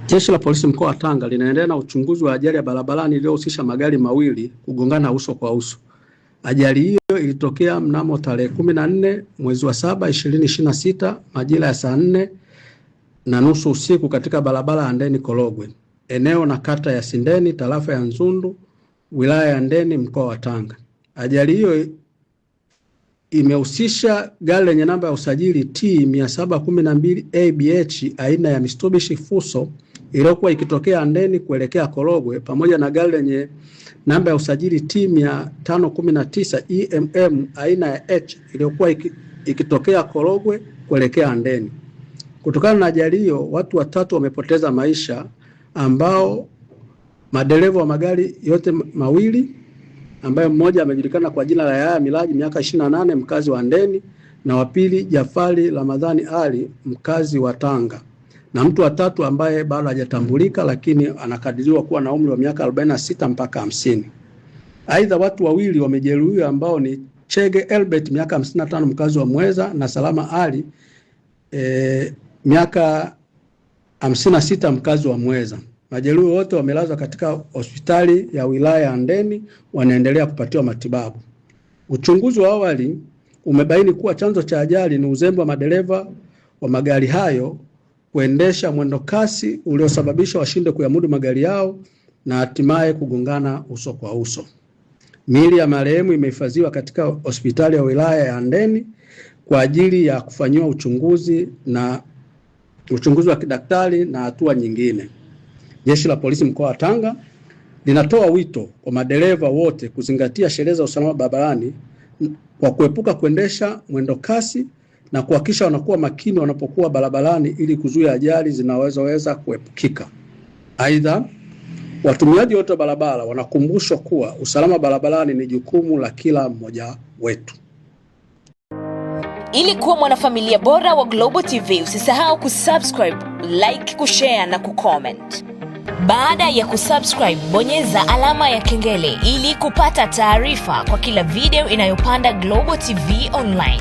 Jeshi la Polisi mkoa wa Tanga linaendelea na uchunguzi wa ajali ya barabarani iliyohusisha magari mawili kugongana uso kwa uso. Ajali hiyo ilitokea mnamo tarehe 14 mwezi wa 7 2026 majira ya saa 4:30 usiku katika barabara ya Handeni Korogwe, eneo na kata ya Sindeni, tarafa ya Nzundu, wilaya ya Handeni, mkoa wa Tanga. Ajali hiyo imehusisha gari lenye namba ya usajili T 712 ABH aina ya Mitsubishi Fuso iliyokuwa ikitokea Handeni kuelekea Korogwe, pamoja na gari lenye namba ya usajili T 519 EMM aina ya H iliyokuwa ikitokea Korogwe kuelekea Handeni. Kutokana na ajali hiyo, watu watatu wamepoteza maisha, ambao madereva wa magari yote mawili, ambaye mmoja amejulikana kwa jina la Yahya Miraji miaka 28 mkazi wa Handeni, na wa pili Jafari Ramadhani Ali mkazi wa Tanga, na mtu wa tatu ambaye bado hajatambulika lakini anakadiriwa kuwa na umri wa miaka 46 mpaka 50. Aidha, watu wawili wamejeruhiwa ambao ni Chege Elbert miaka 55 mkazi wa Mweza na Salama Ali miaka 56 mkazi wa Mweza. Majeruhi wote wamelazwa katika hospitali ya wilaya ya Handeni, wanaendelea kupatiwa matibabu. Uchunguzi wa awali umebaini kuwa chanzo cha ajali ni uzembe wa madereva wa magari hayo kuendesha mwendo kasi uliosababisha washinde kuyamudu magari yao na hatimaye kugongana uso kwa uso. Miili ya marehemu imehifadhiwa katika hospitali ya wilaya ya Handeni kwa ajili ya kufanyiwa uchunguzi wa kidaktari na hatua nyingine. Jeshi la Polisi mkoa wa Tanga linatoa wito kwa madereva wote kuzingatia sheria za usalama barabarani kwa kuepuka kuendesha mwendo kasi na kuhakikisha wanakuwa makini wanapokuwa barabarani ili kuzuia ajali zinazoweza kuepukika. Aidha, watumiaji wote wa barabara wanakumbushwa kuwa usalama barabarani ni jukumu la kila mmoja wetu. Ili kuwa mwanafamilia bora wa Global TV, usisahau kusubscribe, like, kushare na kucomment. Baada ya kusubscribe, bonyeza alama ya kengele ili kupata taarifa kwa kila video inayopanda Global TV Online.